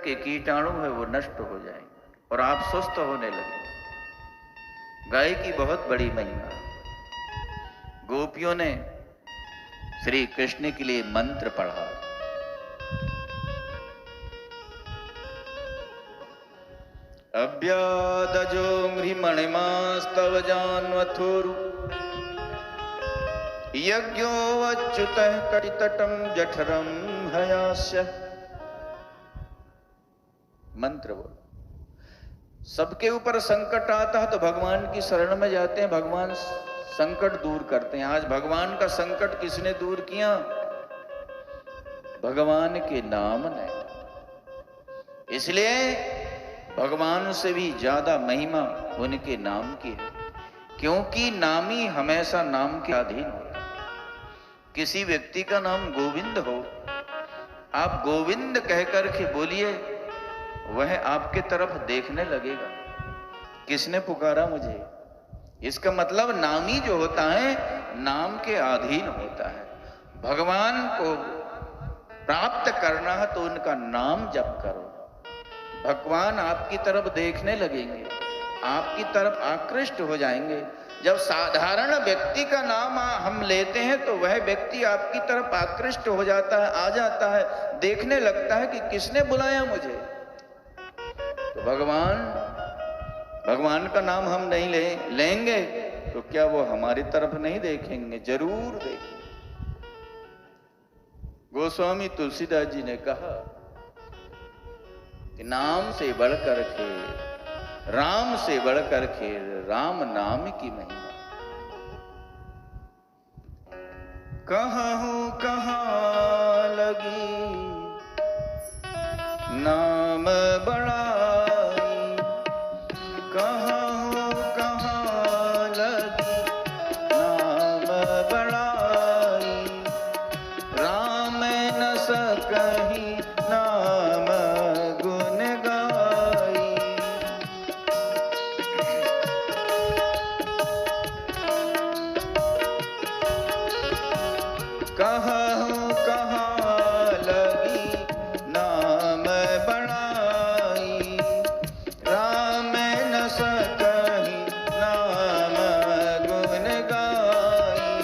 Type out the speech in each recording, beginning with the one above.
के कीटाणु है वो नष्ट हो जाएंगे और आप स्वस्थ होने लगे। गाय की बहुत बड़ी महिमा। गोपियों ने श्री कृष्ण के लिए मंत्र पढ़ा। अव्यादजो मणिमास्तव जानवथुरु यज्ञो अच्युतः कटितटं जठरं हयास्य। मंत्र बोलो। सबके ऊपर संकट आता है तो भगवान की शरण में जाते हैं, भगवान संकट दूर करते हैं। आज भगवान का संकट किसने दूर किया? भगवान के नाम ने। इसलिए भगवान से भी ज्यादा महिमा उनके नाम की है, क्योंकि नामी हमेशा नाम के अधीन होता है। किसी व्यक्ति का नाम गोविंद हो, आप गोविंद कहकर के बोलिए, वह आपके तरफ देखने लगेगा, किसने पुकारा मुझे। इसका मतलब नामी जो होता है नाम के अधीन होता है। भगवान को प्राप्त करना है तो उनका नाम जप करो, भगवान आपकी तरफ देखने लगेंगे, आपकी तरफ आकृष्ट हो जाएंगे। जब साधारण व्यक्ति का नाम हम लेते हैं तो वह व्यक्ति आपकी तरफ आकृष्ट हो जाता है, आ जाता है, देखने लगता है कि किसने बुलाया मुझे। तो भगवान का नाम हम नहीं लेंगे तो क्या वो हमारी तरफ नहीं देखेंगे? जरूर देखेंगे। गोस्वामी तुलसीदास जी ने कहा कि नाम से बढ़कर के, राम से बढ़कर के राम नाम की महिमा। कहूं कहां लगी नाम बड़ाई, कहूं कहां लगी नाम बड़ाई, राम न सकहीं नाम गुण गाई। कहूं कहां लगी नाम बड़ाई, राम न सकहीं नाम गुण गाई।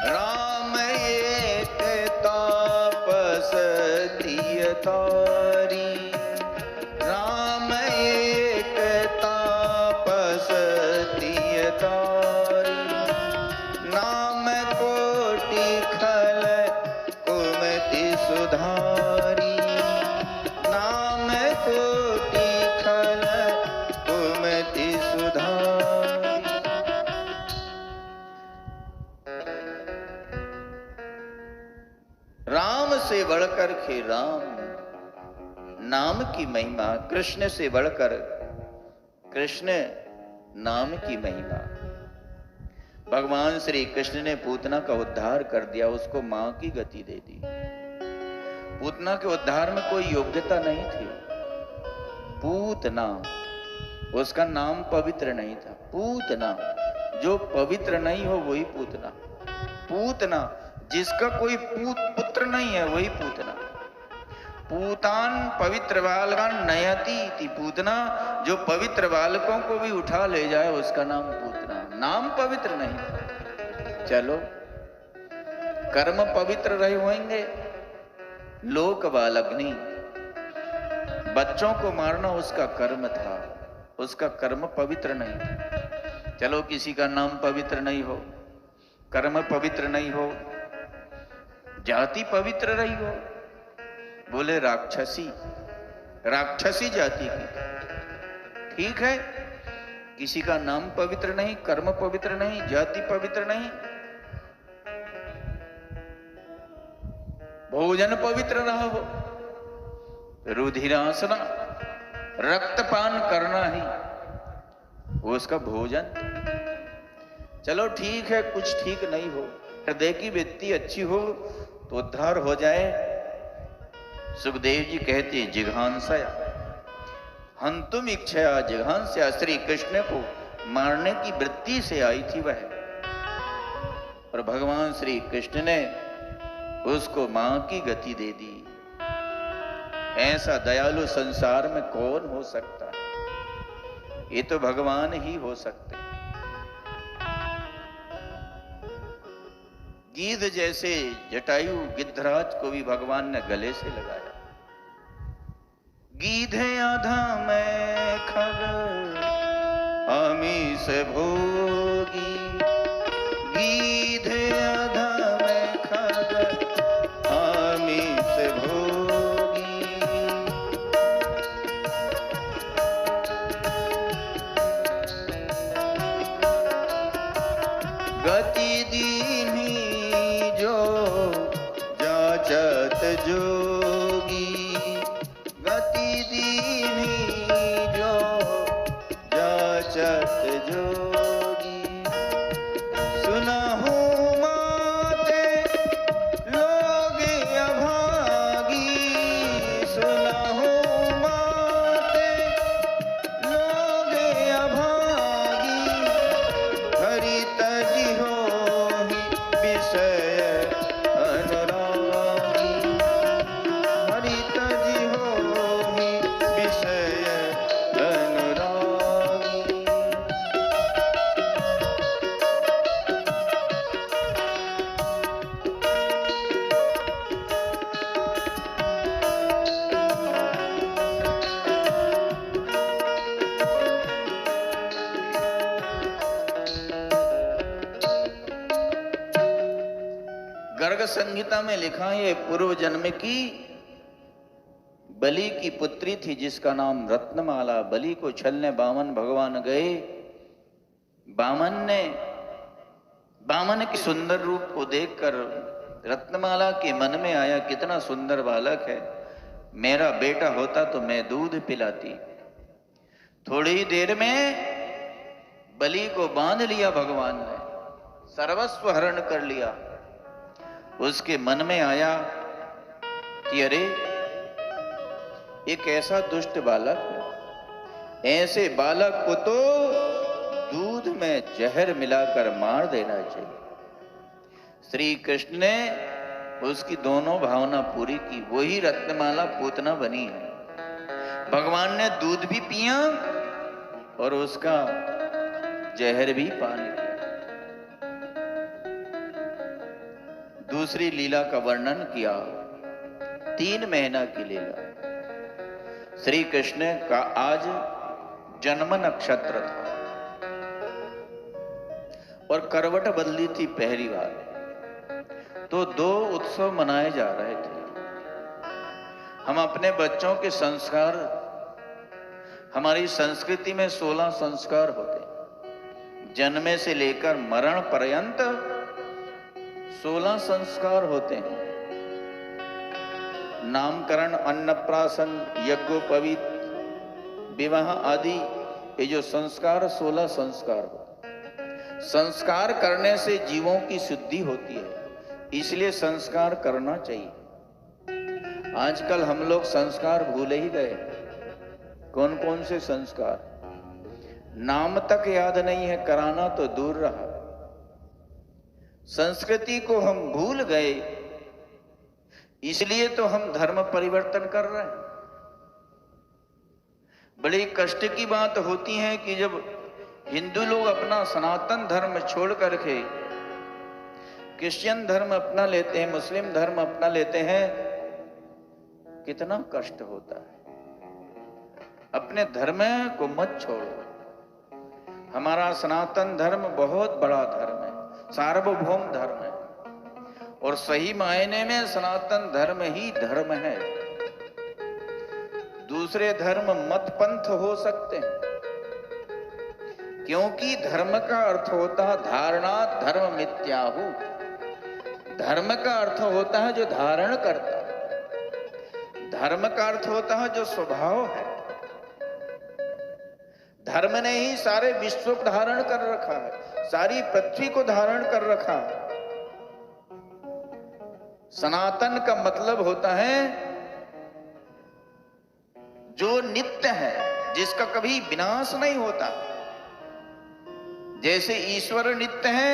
राम एक तापस थिय तारी, राम एक तापस थिय तारी, नाम कोटि खल कुमति सुधारी, नाम कोटि खल कुमति सुधारी। राम से बढ़कर के राम नाम की महिमा, कृष्ण से बढ़कर कृष्ण नाम की महिमा। भगवान श्री कृष्ण ने पूतना का उद्धार कर दिया, उसको मां की गति दे दी। पूतना के उद्धार में कोई योग्यता नहीं थी। पूतना, उसका नाम पवित्र नहीं था। पूतना, जो पवित्र नहीं हो वही पूतना। पूतना, जिसका कोई पुत्र नहीं है वही पूतना। पूतान पवित्र बालकान नयति थी पूतना, जो पवित्र बालकों को भी उठा ले जाए उसका नाम पूतना। नाम पवित्र नहीं था। चलो, कर्म पवित्र रहे होंगे। लोक बालग्नि, बच्चों को मारना उसका कर्म था, उसका कर्म पवित्र नहीं था। चलो, किसी का नाम पवित्र नहीं हो, कर्म पवित्र नहीं हो, जाति पवित्र रही हो, बोले राक्षसी, राक्षसी जाति की, ठीक है। किसी का नाम पवित्र नहीं, कर्म पवित्र नहीं, जाति पवित्र नहीं, भोजन पवित्र रहा हो, रुधिरासना, रक्तपान करना ही वो उसका भोजन। चलो ठीक है, कुछ ठीक नहीं हो, हृदय की वृत्ति अच्छी हो तो उद्धार हो जाए। सुखदेव जी कहते जिघांसया, हंतुम इच्छया जिघांस्या, श्री कृष्ण को मारने की वृत्ति से आई थी वह, और भगवान श्री कृष्ण ने उसको मां की गति दे दी। ऐसा दयालु संसार में कौन हो सकता है? ये तो भगवान ही हो सकते हैं। गीध जैसे जटायु गिद्धराज को भी भगवान ने गले से लगाया। गीधे आधा मैं खग आमीस भोगी, गीधे आधा मैं खग आमीस भोगी। गति दीन्ही जो जाचत जोगी, गति दीन्ही जो जाचत जोगी। सुनहु माते लोग अभागी, सुनहु माते लोग अभागी। हरि तजी होहि विषय अनुरागी, हरि तजी होहि विषय अनुरागी। गर्ग संहिता में लिखा है, ये पूर्व जन्म की बलि की पुत्री थी जिसका नाम रत्नमाला। बलि को छलने बामन भगवान गए। बामन के सुंदर रूप को देखकर रत्नमाला के मन में आया, कितना सुंदर बालक है, मेरा बेटा होता तो मैं दूध पिलाती। थोड़ी ही देर में बलि को बांध लिया भगवान ने, सर्वस्व हरण कर लिया। उसके मन में आया कि अरे एक ऐसा दुष्ट बालक है, ऐसे बालक को तो दूध में जहर मिलाकर मार देना चाहिए। श्री कृष्ण ने उसकी दोनों भावना पूरी की, वही रत्नमाला पूतना बनी है। भगवान ने दूध भी पिया और उसका जहर भी पान लिया। दूसरी लीला का वर्णन किया, 3 महीना की लीला। श्री कृष्ण का आज जन्म नक्षत्र था और करवट बदली थी पहली बार, तो 2 उत्सव मनाए जा रहे थे। हम अपने बच्चों के संस्कार, हमारी संस्कृति में 16 संस्कार होते हैं। जन्मे से लेकर मरण पर्यंत 16 संस्कार होते हैं। नामकरण, अन्नप्राशन, यज्ञोपवीत, विवाह आदि, ये जो संस्कार 16 संस्कार होते हैं। संस्कार करने से जीवों की शुद्धि होती है, इसलिए संस्कार करना चाहिए। आजकल हम लोग संस्कार भूल ही गए। कौन कौन से संस्कार? नाम तक याद नहीं है, कराना तो दूर रहा। संस्कृति को हम भूल गए, इसलिए तो हम धर्म परिवर्तन कर रहे हैं। बड़ी कष्ट की बात होती है कि जब हिंदू लोग अपना सनातन धर्म छोड़ करके क्रिश्चियन धर्म अपना लेते हैं, मुस्लिम धर्म अपना लेते हैं, कितना कष्ट होता है। अपने धर्म को मत छोड़ो। हमारा सनातन धर्म बहुत बड़ा धर्म है, सार्वभौम धर्म है, और सही मायने में सनातन धर्म ही धर्म है। दूसरे धर्म मत पंथ हो सकते हैं, क्योंकि धर्म का अर्थ होता है धारणा, धर्म मिथ्याहु। धर्म का अर्थ होता है जो धारण करता है, धर्म का अर्थ होता है जो स्वभाव है। धर्म ने ही सारे विश्व को धारण कर रखा है, सारी पृथ्वी को धारण कर रखा है। सनातन का मतलब होता है जो नित्य है, जिसका कभी विनाश नहीं होता। जैसे ईश्वर नित्य है,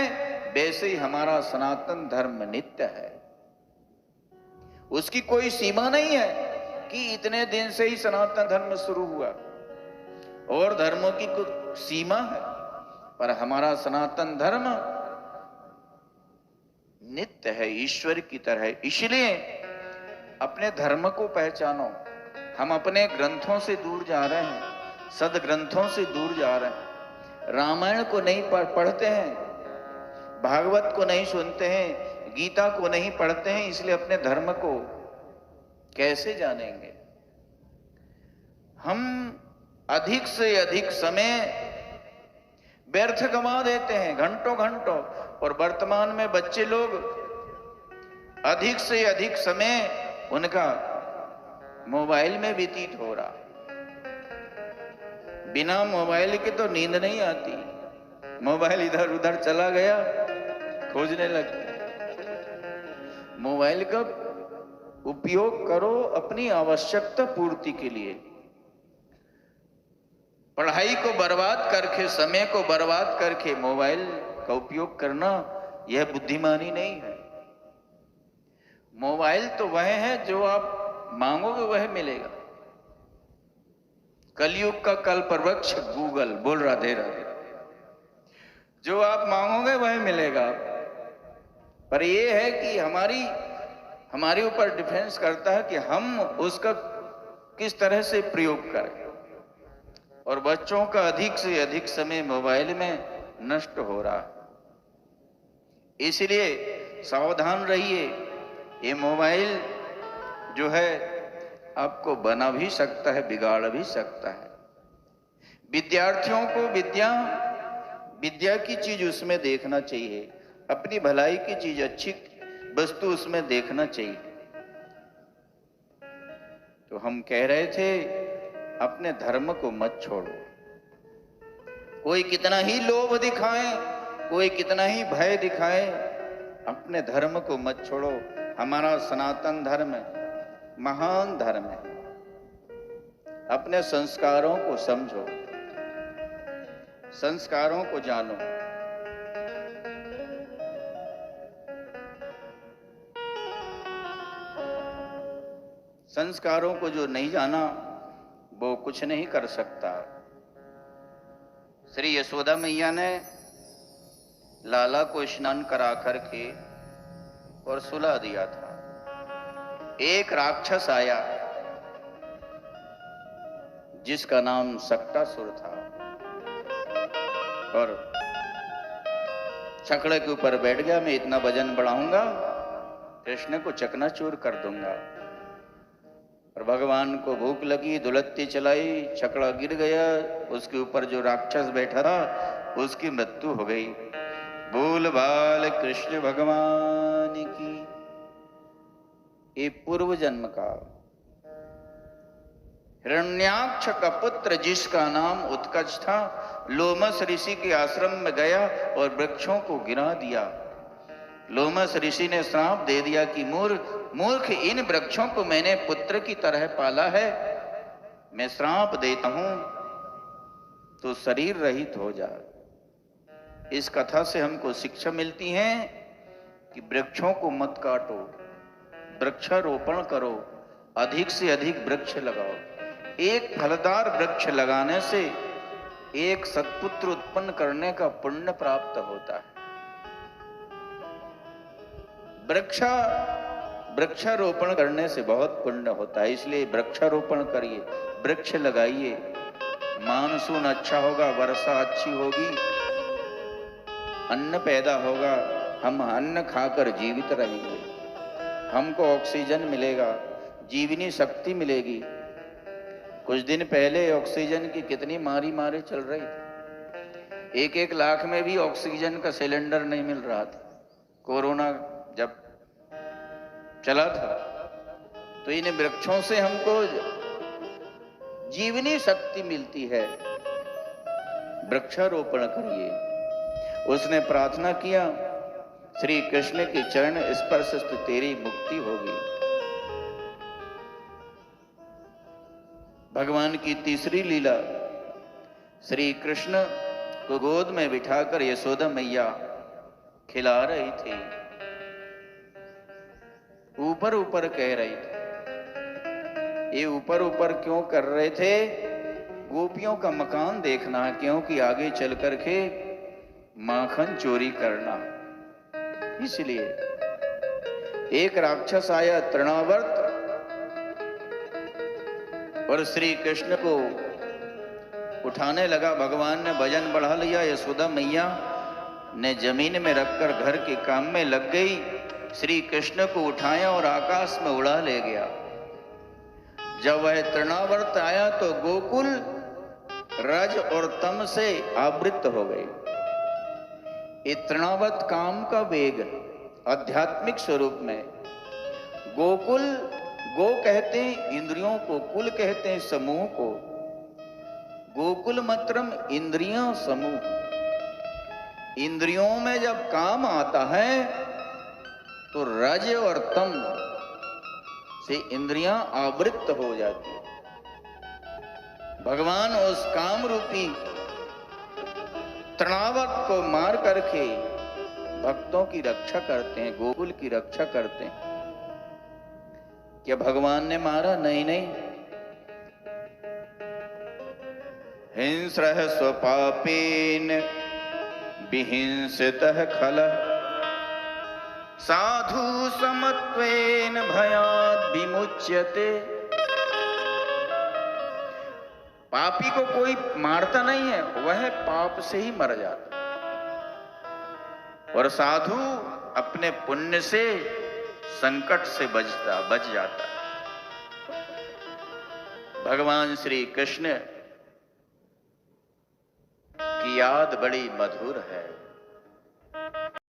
वैसे ही हमारा सनातन धर्म नित्य है। उसकी कोई सीमा नहीं है कि इतने दिन से ही सनातन धर्म शुरू हुआ, और धर्मों की कुछ सीमा है, पर हमारा सनातन धर्म नित्य है, ईश्वर की तरह। इसलिए अपने धर्म को पहचानो। हम अपने ग्रंथों से दूर जा रहे हैं, सदग्रंथों से दूर जा रहे हैं। रामायण को नहीं पढ़ते हैं, भागवत को नहीं सुनते हैं, गीता को नहीं पढ़ते हैं, इसलिए अपने धर्म को कैसे जानेंगे? हम अधिक से अधिक समय व्यर्थ गंवा देते हैं, घंटों घंटों। और वर्तमान में बच्चे लोग अधिक से अधिक समय उनका मोबाइल में व्यतीत हो रहा। बिना मोबाइल के तो नींद नहीं आती, मोबाइल इधर उधर चला गया खोजने लगते। मोबाइल का उपयोग करो अपनी आवश्यकता पूर्ति के लिए। पढ़ाई को बर्बाद करके, समय को बर्बाद करके मोबाइल का उपयोग करना यह बुद्धिमानी नहीं है। मोबाइल तो वह है जो आप मांगोगे वह मिलेगा। कलयुग का कल्पवृक्ष गूगल बोल रहा दे रहा, जो आप मांगोगे वह मिलेगा। पर यह है कि हमारे ऊपर डिफेंस करता है कि हम उसका किस तरह से प्रयोग करें। और बच्चों का अधिक से अधिक समय मोबाइल में नष्ट हो रहा है। इसलिए सावधान रहिए। ये मोबाइल जो है आपको बना भी सकता है, बिगाड़ भी सकता है। विद्यार्थियों को विद्या की चीज उसमें देखना चाहिए, अपनी भलाई की चीज, अच्छी वस्तु उसमें देखना चाहिए। तो हम कह रहे थे अपने धर्म को मत छोड़ो। कोई कितना ही लोभ दिखाए, कोई कितना ही भय दिखाए, अपने धर्म को मत छोड़ो। हमारा सनातन धर्म महान धर्म है। अपने संस्कारों को समझो, संस्कारों को जानो। संस्कारों को जो नहीं जाना वो कुछ नहीं कर सकता। श्री यशोदा मैया ने लाला को स्नान करा करके और सुला दिया था। एक राक्षस आया जिसका नाम सक्टासुर था, और छकड़े के ऊपर बैठ गया। मैं इतना वजन बढ़ाऊंगा, कृष्ण को चकनाचूर कर दूंगा। और भगवान को भूख लगी, दुलत्ती चलाई, छकड़ा गिर गया, उसके ऊपर जो राक्षस बैठा था उसकी मृत्यु हो गई। बोल बाल कृष्ण भगवान की। ये पूर्व जन्म का हिरण्याक्ष का पुत्र जिसका नाम उत्कच था, लोमस ऋषि के आश्रम में गया और वृक्षों को गिरा दिया। लोमस ऋषि ने श्राप दे दिया कि मूर्ख, इन वृक्षों को मैंने पुत्र की तरह पाला है, मैं श्राप देता हूं तो शरीर रहित हो जा। इस कथा से हमको शिक्षा मिलती है कि वृक्षों को मत काटो, वृक्षारोपण करो, अधिक से अधिक वृक्ष लगाओ। एक फलदार वृक्ष लगाने से एक सत्पुत्र उत्पन्न करने का पुण्य प्राप्त होता है। वृक्षारोपण करने से बहुत पुण्य होता है, इसलिए वृक्षारोपण करिए, वृक्ष लगाइए। मानसून अच्छा होगा, वर्षा अच्छी होगी, अन्न पैदा होगा, हम अन्न खाकर जीवित रहेंगे, हमको ऑक्सीजन मिलेगा, जीवनी शक्ति मिलेगी। कुछ दिन पहले ऑक्सीजन की कितनी मारे चल रही थी। 1-1 लाख में भी ऑक्सीजन का सिलेंडर नहीं मिल रहा था। कोरोना जब चला था, तो इन वृक्षों से हमको जीवनी शक्ति मिलती है। वृक्षारोपण करिए। उसने प्रार्थना किया, श्री कृष्ण के चरण स्पर्श से तेरी मुक्ति होगी। भगवान की तीसरी लीला, श्री कृष्ण को गोद में बिठाकर यशोदा मैया खिला रही थी। ऊपर ऊपर कह रही थी। ये ऊपर ऊपर क्यों कर रहे थे? गोपियों का मकान देखना, क्योंकि आगे चल कर के माखन चोरी करना। इसलिए एक राक्षस आया तृणावर्त, और श्री कृष्ण को उठाने लगा। भगवान ने वजन बढ़ा लिया। यशोदा मैया ने जमीन में रखकर घर के काम में लग गई। श्री कृष्ण को उठाया और आकाश में उड़ा ले गया। जब वह तृणावर्त आया तो गोकुल रज और तम से आवृत हो गई। ये तृणावर्त काम का वेग आध्यात्मिक स्वरूप में। गोकुल, गो कहते हैं इंद्रियों को, कुल कहते हैं समूह को। गोकुल मतलब इंद्रियों समूह। इंद्रियों में जब काम आता है तो रज और तम से इंद्रियां आवृत हो जाती है। भगवान उस काम रूपी तृणावर्त को मार करके भक्तों की रक्षा करते हैं, गोकुल की रक्षा करते हैं। क्या भगवान ने मारा? नहीं नहीं। हिंस्रः स्वपापेन विहिंसितः खलः साधु समत्वेन भयात् विमुच्यते। पापी को कोई मारता नहीं है, वह पाप से ही मर जाता। और साधु अपने पुण्य से, संकट से बच जाता। भगवान श्री कृष्ण की याद बड़ी मधुर है।